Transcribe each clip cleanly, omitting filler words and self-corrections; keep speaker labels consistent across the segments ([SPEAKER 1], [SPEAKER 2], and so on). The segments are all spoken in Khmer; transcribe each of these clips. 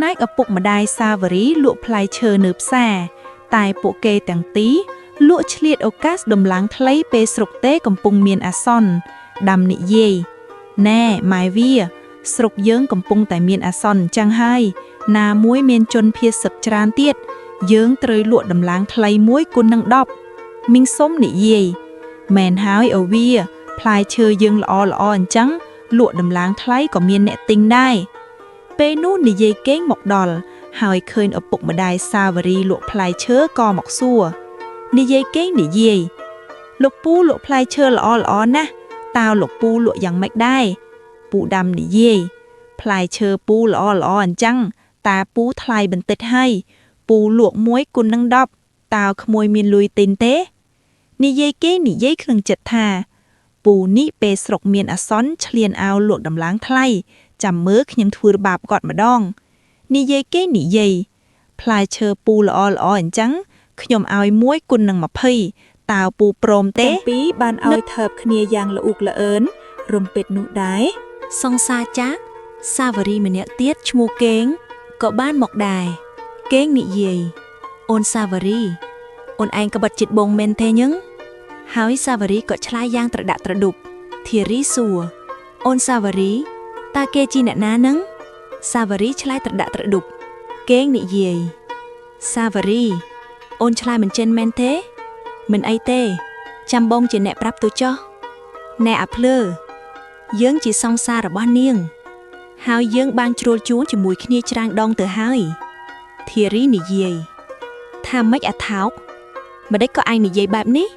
[SPEAKER 1] ចំណែកឪពុកម្ដាយសាវរីលក់ផ្លែឈើនៅផ្សារតែពួកគេទាំងទីរលក់ឆ្លៀតឱកាសដំឡើងថ្លៃពេលស្រុកទេកំពុងមានអាសន្នដាំនិយាយណែម៉ែវាស្រុកយើងកំពុងតែមានអាសន្នអញ្ចឹងហើយណាមួយមានជនភៀសសិបច្រើនទៀតយើងត្រូវលក់ដំឡើងថ្លៃ1គុណនឹង10មីងសុំនិយាយមែនហើយអូវាផ្លែឈើយើងល្អអញ្ចឹងលក់ដំឡើងថ្លៃក៏មានអ្នកទិញដែរពេលនោះនិយាយគេងមកដល់ហើយឃើញឪពុកម្ដាយសាវរីលក់ផ្លែឈើក៏មកសួរនិយាយគេងនិយាយលោកពូលក់ផ្លែឈើល្អណាស់តើលោកពូលក់យ៉ាងម៉េចដែរពូដាំនិយាយផ្លែឈើពូល្អអញ្ចឹងតាពូថ្លៃបន្តិចហើយពូលក់1គុណនឹង10តើក្មួយមានលុយទិញទេនិយាយគេនិយាយក្នុងចិត្តថាពូនេះពេលស្រុកមានអាសន្នឆ្លៀនអាវលក់ដំឡើងថ្លៃចាំមើលខ្ញុំធ្វើបាបគាត់ម្ដងនិយាយគេនិយាយផ្លែឈើពូល្អអញ្ចឹងខ្ញុំឲ្យ1គុណនឹង20តើពូព្រមទេទាំងពីរបានឲ្យថើបគ្នាយ៉ាងល្អូកល្អឿនរំពេចនោះដែរសង្សារចាស់សាវរីម្នាក់ទៀតឈ្មោះកេងក៏បានមកដែរកេងនិយាយអូនសាវរីអូនឯងក្បិតចិត្តបងមែនទេញឹងហើយសាវរីក៏ឆ្លើយយ៉ាងត្រដាក់ត្រឌុបធារីសួរអូនសាវរីតើគេជាអ្នកណានឹងសាវរីឆ្លើយត្រដាក់ត្រឌុបកេងនិយាយសាវរីអូនឆ្លើយមិនចិនមែនទេមិនអីទេចាំបងជាអ្នកប្រាប់ទូចុះណែអាភ្លើយើងជាសង្សាររបស់នាងហើយយើងបានជ្រុលជួនជាមួយគ្នាច្រើនដងទៅហើយធារីនិយាយថាម៉េចអាថោកម្ដេចក៏ឯងនិយាយបែបនេះ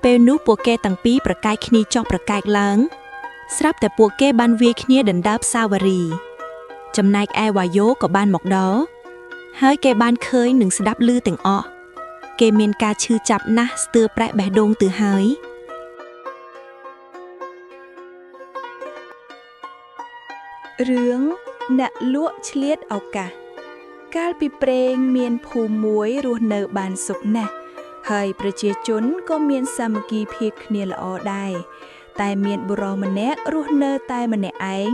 [SPEAKER 1] ពេលនោះពួកគេទាំងពីរប្រកែកគ្នាចុះប្រកែកឡើងស្រាប់តែពួកគេបានវាយគ្នាដណ្ដើមសាវរីចំណែកឯវ៉ាយ៉ូក៏បានមកដល់ហើយគេបានឃើញនឹងស្ដាប់ឮទាំងអស់គេមានការឈឺចាប់ណាស់ស្ទើរប្រេះបេះដូងទៅហើយរឿងអ្នកលក់ឆ្លៀតឱកាសកាលពីព្រេងមានភូមិមួយរស់នៅបានសុខណាស់ហើយប្រជាជនក៏មានសាមគ្គីភាពគ្នាល្អដែរតែមានបុរសម្នាក់រស់នៅតែម្នាក់ឯង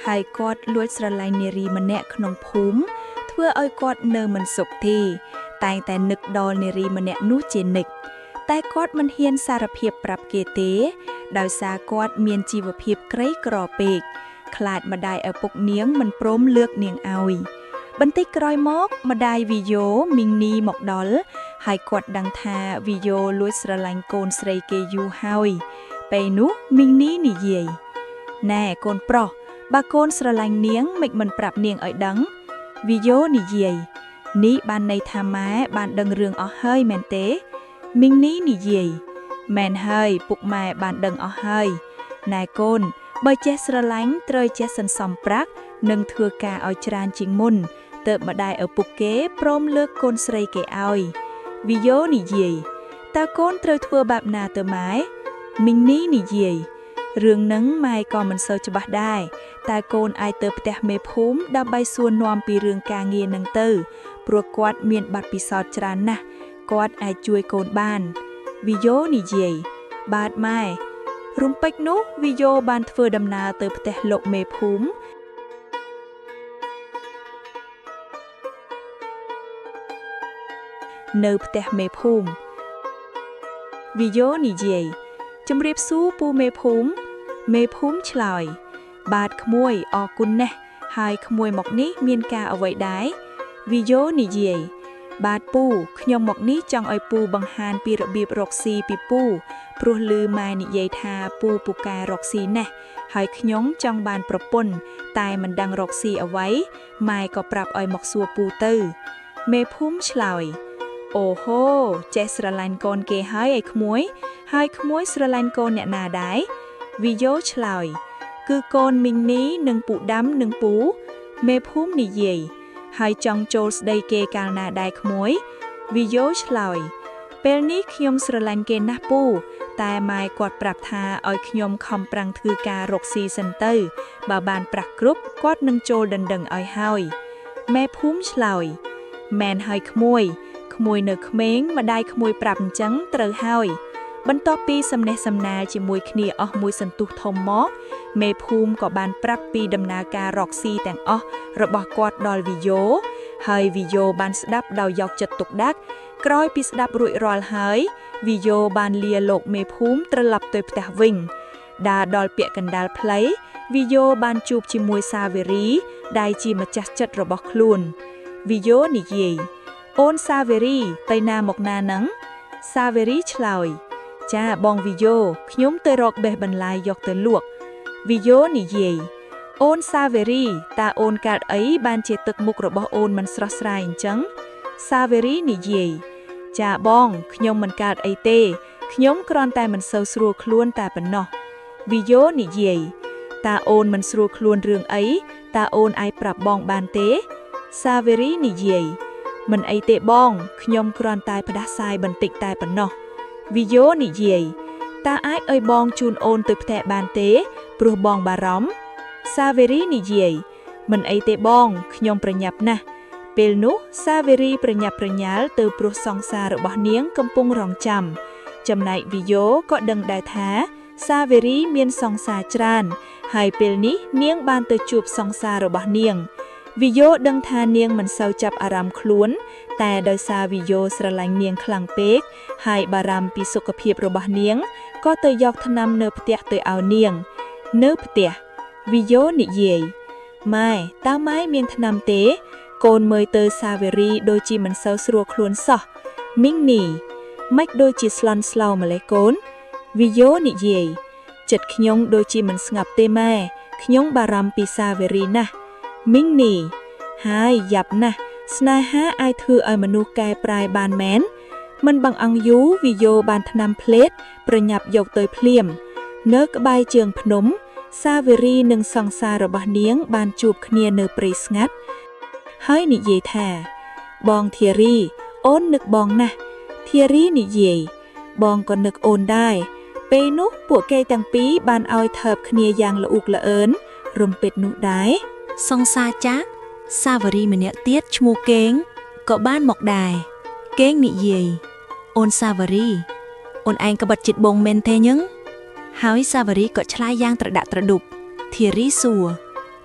[SPEAKER 1] ហើយគាត់លួចស្រឡាញ់នារីម្នាក់ក្នុងភូមិធ្វើឲ្យគាត់នៅមិនសុខទេតែងតែនឹកដល់នារីម្នាក់នោះជានិច្ចតែគាត់មិនហ៊ានសារភាពប្រាប់គេទេដោយសារគាត់មានជីវភាពក្រីក្រពេកខ្លាចម្ដាយឪពុកនាងមិនព្រមលើកនាងឲ្យបន្តិចក្រោយមកម្ដាយវីយ៉ូមីងនីមកដល់ហើយគាត់ដឹងថាវីយ៉ូលួចស្រឡាញ់កូនស្រីគេយូរហើយពេលនោះមីងនីនិយាយណែកូនប្រុសបើកូនស្រឡាញ់នាងមិនប្រាប់នាងឲ្យដឹងវីយ៉ូនិយាយនេះបានន័យថាម៉ែបានដឹងរឿងអស់ហើយមែនទេមីងនីនិយាយមែនហើយពុកម៉ែបានដឹងអស់ហើយណែកូនបើចេះស្រឡាញ់ត្រូវចេះសន្សំប្រាក់និងធ្វើការឲ្យច្រើនជាងមុនទើបម្ដាយឪពុកគេព្រមលើកកូនស្រីគេឲ្យវីយ៉ូនិយាយតើកូនត្រូវធ្វើបែបណាទៅម៉ែមីងនីនិយាយរឿងហ្នឹងម៉ែក៏មិនសូវច្បាស់ដែរតែកូនអាចទៅផ្ទះមេភូមិដើម្បីសួរនាំពីរឿងការងារហ្នឹងទៅព្រោះគាត់មានបទពិសោធន៍ច្រើនណាស់គាត់អាចជួយកូនបានវីយ៉ូនិយាយបាទម៉ែរំពេចនោះវីយ៉ូបានធ្វើដំណើរទៅផ្ទះលោកមេភូមិនៅផ្ទះមេភូមិវីយ៉ូនិយាយជំរាបសួរពូមេភូមិឆ្លើយបាទក្មួយអរគុណណាស់ហើយក្មួយមកនេះមានការអ្វីដែរវីយ៉ូនិយាយបាទពូខ្ញុំមកនេះចង់ឲ្យពូបង្ហាញពីរបៀបរកស៊ីពីពូព្រោះឮម៉ែនិយាយថាពូពូកែរកស៊ីណាស់ហើយខ្ញុំចង់បានប្រពន្ធតែមិនដឹងរកស៊ីអ្វីម៉ែក៏ប្រាប់ឲ្យមកសួរពូទៅមេភូមិឆ្លើយអូហូចេះស្រឡាញ់កូនគេហើយឯក្មួយហើយក្មួយស្រឡាញ់កូនអ្នកណាដែរវីយ៉ូឆ្លើយគឺកូនមីងនីនិងពូដាំនិងពូមេភូមិនិយាយហើយចង់ចូលស្ដីគេកាលណាដែរក្មួយវីយ៉ូឆ្លើយពេលនេះខ្ញុំស្រឡាញ់គេណាស់ពូតែម៉ែគាត់ប្រាប់ថាឲ្យខ្ញុំខំប្រឹងធ្វើការរកស៊ីសិនទៅបើបានប្រាក់គ្រប់គាត់នឹងចូលដណ្ដឹងឲ្យហើយមេភូមិឆ្លើយមែនហើយក្មួយនៅក្មេងម្ដាយក្មួយប្រាប់អញ្ចឹងត្រូវហើយ បន្ទាប់ពីសំណេះសំណាលជាមួយគ្នាអស់មួយសន្ទុះធំមកមេភូមិក៏បានប្រាប់ពីដំណើរការរកស៊ីទាំងអស់របស់គាត់ដល់វីយ៉ូហើយវីយ៉ូបានស្ដាប់ដោយយកចិត្តទុកដាក់ក្រោយពីស្ដាប់រួចរាល់ហើយវីយ៉ូបានលាលោកមេភូមិត្រឡប់ទៅផ្ទះវិញដើរដល់ពាក់កណ្ដាលផ្លូវវីយ៉ូបានជួបជាមួយសាវេរីដែលជាម្ចាស់ចិត្តរបស់ខ្លួនវីយ៉ូនិយាយអូនសាវេរីទៅណាមកណាហ្នឹងសាវេរីឆ្លើយចាបងវីយ៉ូខ្ញុំទៅរកបេះបន្លាយយកទៅលក់វីយ៉ូនិយាយអូនសាវេរីតើអូនកើតអីបានជាទឹកមុខរបស់អូនមិនស្រស់ស្រាយអញ្ចឹងសាវេរីនិយាយចាបងខ្ញុំមិនកើតអីទេខ្ញុំគ្រាន់តែមិនសូវស្រួលខ្លួនតែប៉ុណ្ណោះវីយ៉ូនិយាយតើអូនមិនស្រួលខ្លួនរឿងអីតើអូនអាចប្រាប់បងបានទេសាវេរីនិយាយមិនអីទេបងខ្ញុំគ្រាន់តែផ្ដាសាយបន្តិចតែប៉ុណ្ណោះវីយ៉ូនិយាយតើអាចឲ្យបងជូនអូនទៅផ្ទះបានទេព្រោះបងបារម្ភសាវេរីនិយាយមិនអីទេបងខ្ញុំប្រញាប់ណាស់ពេលនោះសាវេរីប្រញាប់ប្រញាល់ទៅព្រោះសង្សាររបស់នាងកំពុងរងចាំចំណែកវីយ៉ូក៏ដឹងដែរថាសាវេរីមានសង្សារច្រើនហើយពេលនេះនាងបានទៅជួបសង្សាររបស់នាងវីយ៉ូដឹងថានាងមិនសូវចាប់អារម្មណ៍ខ្លួនតែដោយសារវីយ៉ូស្រឡាញ់នាងខ្លាំងពេកហើយបារម្ភពីសុខភាពរបស់នាងក៏ទៅយកថ្នាំនៅផ្ទះទៅឲ្យនាងនៅផ្ទះវីយ៉ូនិយាយម៉ែតើម៉ែមានថ្នាំទេកូនមើលទៅសាវេរីដូចជាមិនសូវស្រួលខ្លួនសោះមីងនីម៉េចដូចជាស្លន់ស្លោម្លេះកូនវីយ៉ូនិយាយចិត្តខ្ញុំដូចជាមិនស្ងប់ទេម៉ែខ្ញុំបារម្ភពីសាវេរីណាស់មីងនីហើយយ៉ាប់ណាស់ស្នេហាអាចធ្វើឲ្យមនុស្សកែប្រែបានមែនមិនbằngអង្យូវីយ៉ូបានថ្នាំផ្លេតប្រញាប់យកទៅភ្លាមនៅក្បែរជើងភ្នំសាវេរីនិងសង្សាររបស់នាងបានជួបគ្នានៅព្រៃស្ងាត់ហើយនិយាយថាបងធារីអូននឹកបងណាស់ធារីនិយាយបងក៏នឹកអូនដែរពេលនោះពួកគេទាំងពីរបានឲ្យថើបគ្នាយ៉ាងល្អូកល្អឿនរំពេចនោះដែរ
[SPEAKER 2] សង្សារចាស់សាវរីម្នាក់ទៀតឈ្មោះកេងក៏បានមកដែរកេងនិយាយអូនសាវរីអូនឯងក្បិតចិត្តបងមែនទេញឹងហើយសាវរីក៏ឆ្លើយយ៉ាងត្រដាក់ត្រឌុបធារីសួរ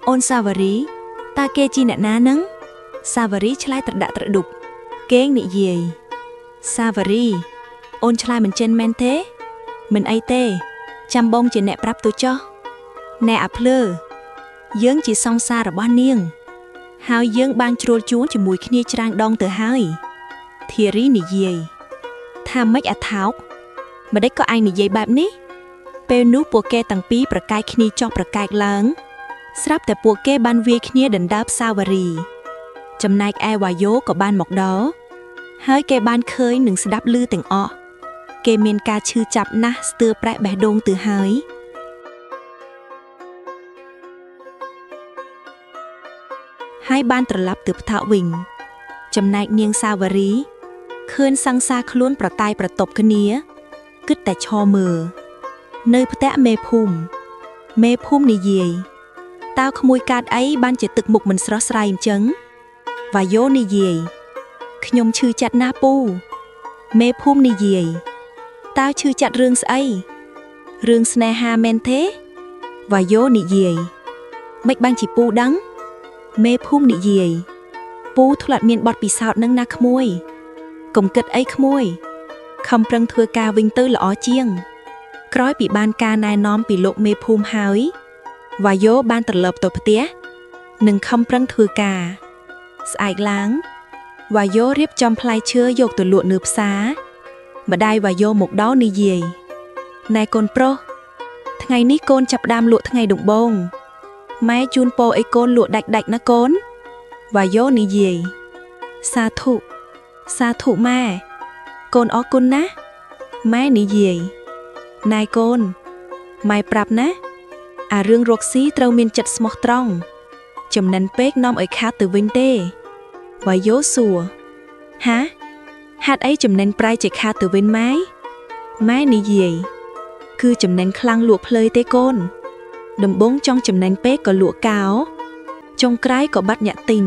[SPEAKER 2] អូនសាវរីតើគេជាអ្នកណានឹងសាវរីឆ្លើយត្រដាក់ត្រឌុបកេងនិយាយសាវរីអូនឆ្លើយមិនចិនមែនទេមិនអីទេចាំបងជាអ្នកប្រាប់ទៅចុះណែអាភ្លើយើងជាសង្សាររបស់នាងហើយយើងបានជ្រុលជួនជាមួយគ្នាច្រើនដងទៅហើយធារីនិយាយថាម៉េចអាថោកម្ដេចក៏ឯងនិយាយបែបនេះពេលនោះពួកគេទាំងពីរប្រកែកគ្នាចុះប្រកែកឡើងស្រាប់តែពួកគេបានវាយគ្នាដណ្ដើមសាវរីចំណែកឯវ៉ាយ៉ូក៏បានមកដល់ហើយគេបានឃើញនិងស្ដាប់ឮទាំងអស់គេមានការឈឺចាប់ណាស់ស្ទើរប្រេះបេះដូងទៅហើយបានត្រឡប់ទៅផ្ទះវិញចំណែកនាងសាវរីឃើញសង្សារខ្លួនប្រតាយប្រតប់គ្នាគិតតែឈរមើលនៅផ្ទះមេភូមិនិយាយតើក្មួយកាតអីបានជាទឹកមុខមិនស្រស់ស្រាយអញ្ចឹងវ៉ាយ៉ូនិយាយខ្ញុំឈឺចិត្តណាស់ពូមេភូមិនិយាយតើឈឺចិត្តរឿងស្អីរឿងស្នេហាមែនទេវ៉ាយ៉ូនិយាយមិនបានជាពូដឹងមេភូមិនិយាយពូធ្លាប់មានបទពិសោធន៍នឹងណាក្មួយកុំគិតអីក្មួយខំប្រឹងធ្វើការវិញទៅល្អជាងក្រោយពីបានការណែនាំពីលោកមេភូមិហើយវ៉ាយ៉ូបានត្រឡប់ទៅផ្ទះនិងខំប្រឹងធ្វើការស្អែកឡើងវ៉ាយ៉ូរៀបចំផ្លែឈើយកទៅលក់នៅផ្សារម្ដាយវ៉ាយ៉ូមកដល់និយាយណែកូនប្រុសថ្ងៃនេះកូនចាប់ផ្ដើមលក់ថ្ងៃដំបូងម៉ែជូនពរអីកូនលក់ដាច់ណាកូនវ៉ាយ៉ូនិយាយសាធុម៉ែកូនអរគុណណាម៉ែនិយាយណែកូនម៉ែប្រាប់ណាអារឿងរកស៊ីត្រូវមានចិត្តស្មោះត្រង់ចំណិនពេកនាំឲ្យខាតទៅវិញទេវ៉ាយ៉ូសួរហាហេតុអីចំណិនប្រែជាខាតទៅវិញម៉ែនិយាយគឺចំណិនខ្លាំងលក់ភ្លើយទេកូនដំបងចង់ចំណេញពេកក៏លក់កោចុងក្រោយក៏បាត់អ្នកទិញ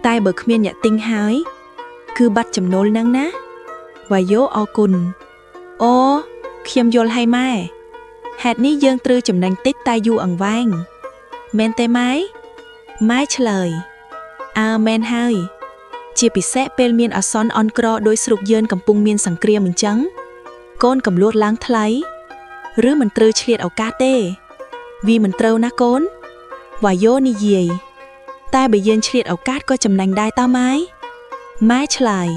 [SPEAKER 2] តែបើគ្មានអ្នកទិញហើយគឺបាត់ចំណូលហ្នឹងណាវ៉ាយ៉ូអរគុណអូ ខ្ញុំយល់ហើយម៉ែហេតុនេះយើងត្រូវចំណេញតិចតែយូរអង្វែងមែនទេម៉ែម៉ែឆ្លើយមែនហើយជាពិសេសពេលមានអាសន្នអន់ក្រដោយស្រុកយើងកំពុងមានសង្គ្រាមអញ្ចឹងកូនកំលួតឡើងថ្លៃឬមិនត្រូវឆ្លៀតឱកាសទេវាមិនត្រូវណាកូនវ៉ាយ៉ូនិយាយតែបើយើងឆ្លៀតឱកាសក៏ចំណេញដែរតើម៉ែឆ្លើយ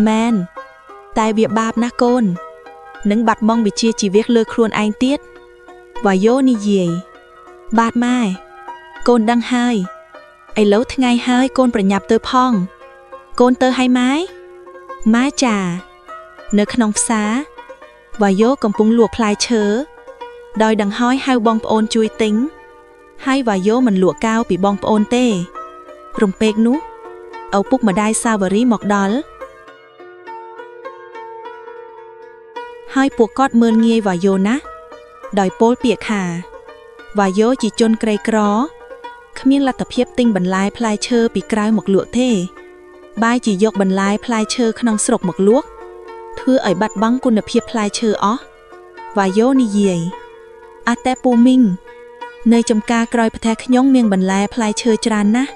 [SPEAKER 2] មែនតែវាបាបណាស់កូននឹងបាត់បង់វិជ្ជាជីវៈលើខ្លួនឯងទៀតវ៉ាយ៉ូនិយាយបាទម៉ែកូនដឹងហើយឥឡូវថ្ងៃហើយកូនប្រញាប់ទៅផងកូនទៅហើយម៉ែចានៅក្នុងផ្សារវ៉ាយ៉ូកំពុងលក់ផ្លែឈើដោយដង្ហោយហៅបងប្អូនជួយទិញហើយវ៉ាយ៉ូមិនលក់កៅពីបងប្អូនទេរំពេកនោះឪពុកម្ដាយសាវរីមកដល់ហើយពួកគាត់មើលងាយវ៉ាយ៉ូណាស់ដោយពោលពាក្យថាវ៉ាយ៉ូជាជនក្រីក្រគ្មានលទ្ធភាពទិញបន្លែផ្លែឈើពីក្រៅមកលក់ទេបែរជាយកបន្លែផ្លែឈើក្នុងស្រុកមកលក់ធ្វើឲ្យបាត់បង់គុណភាពផ្លែឈើអស់វ៉ាយ៉ូនិយាយតែពូមីងនៅចំការក្រោយផ្ទះខ្ញុំមានបន្លែផ្លែឈើច្រើនណាស់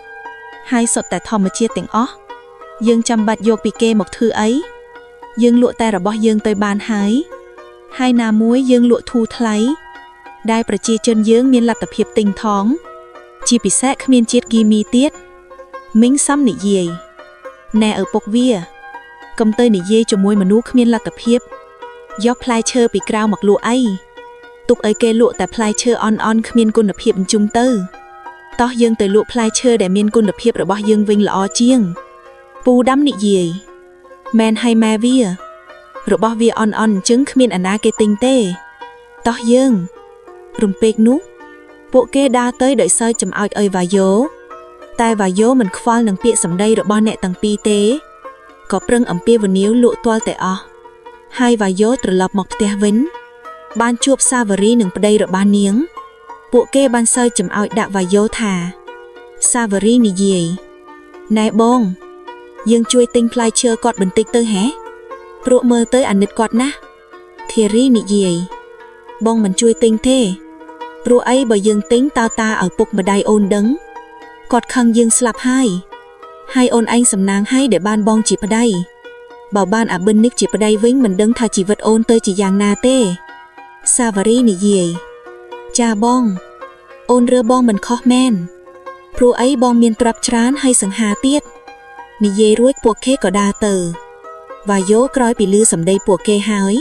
[SPEAKER 2] ហើយសុទ្ធតែធម្មជាតិទាំងអស់យើងចាំបាច់យកពីគេមកធ្វើអីយើងលក់តែរបស់យើងទៅបានហើយណាមួយយើងលក់ធូរថ្លៃដែលប្រជាជនយើងមានលទ្ធភាពទិញថងជាពិសេសគ្មានជាតិគីមីទៀតមីងសំនិយាយណែឪពុកវាកុំទៅនិយាយជាមួយមនុស្សគ្មានលទ្ធភាពយកផ្លែឈើពីក្រៅមកលក់អីទុកឲ្យគេលក់តែផ្លែឈើអន់គ្មានគុណភាពអញ្ជុំទៅតោះយើងទៅលក់ផ្លែឈើដែលមានគុណភាពរបស់យើងវិញល្អជាងពូដាំនិយាយមែនហើយម៉ែវារបស់វាអន់អញ្ចឹងគ្មានអាណាគេទិញទេតោះយើងរំពេកនោះពួកគេដើរទៅដោយសើចចំអោចឲ្យវ៉ាយ៉ូតែវ៉ាយ៉ូមិនខ្វល់នឹងពាក្យសម្ដីរបស់អ្នកទាំងពីរទេក៏ប្រឹងអំពាវនាវលក់ទាល់តែអស់ហើយវ៉ាយ៉ូត្រឡប់មកផ្ទះវិញបានជួបសាវរីនិងប្តីរបស់នាងពួកគេបានសើចចំអោចដាក់វ៉ាយ៉ូថាសាវរីនិយាយណែបងយើងជួយទិញផ្លែឈើគាត់បន្តិចទៅហេព្រោះមើលទៅអាណិតគាត់ណាស់ធារីនិយាយបងមិនជួយទិញទេព្រោះអីបើយើងទិញតើតាឲ្យពុកម្ដាយអូនដឹងគាត់ខឹងយើងស្លាប់ហើយអូនឯងសំណាងហើយដែលបានបងជាប្តីបើបានអាប៊ិននេះជាប្តីវិញមិនដឹងថាជីវិតអូនទៅជាយ៉ាងណាទេសាវរីនិយាយចាបងអូនរើបងមិនខុសមែនព្រោះអីបងមានទ្រព្យច្រើនហើយសង្ហាទៀតនិយាយរួចពួកគេក៏ដើរទៅវ៉ាយ៉ូក្រោយពីឮសម្ដីពួកគេហើយ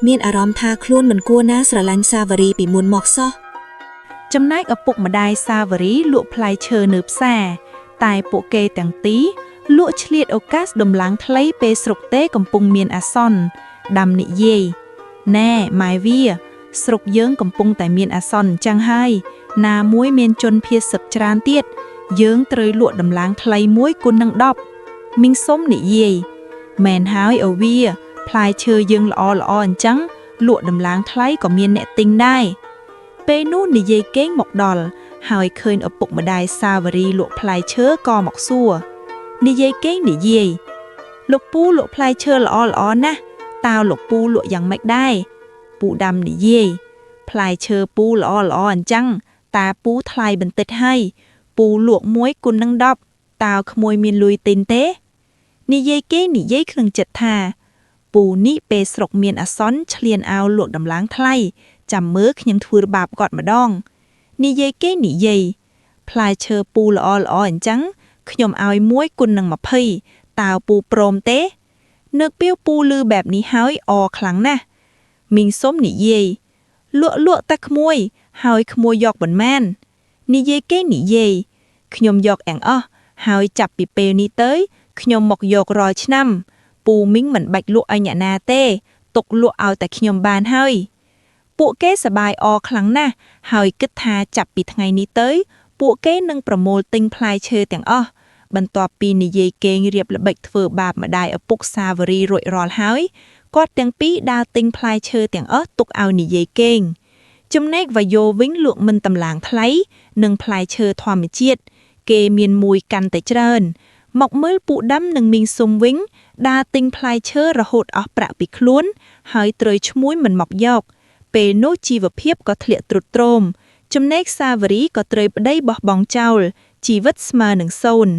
[SPEAKER 2] មានអារម្មណ៍ថាខ្លួនមិនគួរណាស្រឡាញ់សាវរីពីមុនមកសោះ
[SPEAKER 1] ចំណែកឪពុកម្ដាយសាវរីលក់ផ្លែឈើនៅផ្សារតែពួកគេទាំងទីរលក់ឆ្លៀតឱកាសដំឡើងថ្លៃពេលស្រុកទេកំពុងមានអាសន្នដាំនិយាយណែម៉ែវាស្រុកយើងកំពុងតែមានអាសន្នអញ្ចឹងហើយណាមួយមានជនភៀសសិបច្រើនទៀតយើងត្រូវលក់ដំឡើងថ្លៃ1គុណនឹង10មីងសុំនិយាយមែនហើយអូវាផ្លែឈើយើងល្អអញ្ចឹងលក់ដំឡើងថ្លៃក៏មានអ្នកទិញដែរពេលនោះនិយាយគេងមកដល់ហើយឃើញឪពុកម្ដាយសាវរីលក់ផ្លែឈើក៏មកសួរនិយាយគេងនិយាយលោកពូលក់ផ្លែឈើល្អណាស់តើលោកពូលក់យ៉ាងម៉េចដែរពូដាំនិយាយផ្លែឈើពូល្អអញ្ចឹងតាពូថ្លៃបន្តិចហើយពូលក់1គុណនឹង10តើក្មួយមានលុយទិញទេនិយាយគេនិយាយក្នុងចិត្តថាពូនេះពេលស្រុកមានអាសន្នឆ្លៀនអោលក់ដំឡើងថ្លៃចាំមើលខ្ញុំធ្វើបាបគាត់ម្ដងនិយាយគេនិយាយផ្លែឈើពូល្អអញ្ចឹងខ្ញុំឲ្យ1គុណនឹង20តើពូព្រមទេនឹកពេលពូលឺបែបនេះហើយខ្លាំងណាស់មីងសុំនិយាយលក់តែក្មួយហើយក្មួយយកប៉ុន្មាននិយាយគេនិយាយខ្ញុំយកអអស់ហើយចាប់ពីពេលនេះទៅខ្ញុំមកយករាល់ឆ្នាំពូមីងមិនបាច់លក់ឲ្យអ្នកណាទេទុកលក់ឲ្យតែខ្ញុំបានហើយពួកគេសប្បាយខ្លាំងណាស់ហើយគិតថាចាប់ពីថ្ងៃនេះទៅពួកគេនឹងប្រមូលទិញផ្លែឈើទាំងអស់បន្ទាប់ពីនិយាយគេងរៀបល្បិចធ្វើបាបម្ដាយឪពុកសាវរីរួចរាល់ហើយគាត់ទាំងពីរដើរទិញផ្លែឈើទាំងអស់ទុកឲ្យនិយាយគេងចំណែកវ៉ាយ៉ូវិញលក់មិនតម្លាងថ្លៃនិងផ្លែឈើធម្មជាតិគេមានមួយកាន់តែច្រើន មកមើលពូដាំនិងមីងសុំវិញដើរទិញផ្លែឈើរហូតអស់ប្រាក់ពីខ្លួនហើយត្រូវឈ្មួញមិនមកយកពេលនោះជីវភាពក៏ធ្លាក់ទ្រុឌទ្រោមចំណែកសាវរីក៏ត្រូវប្តីបោះបង់ចោលជីវិតស្មើនឹងសូន្យ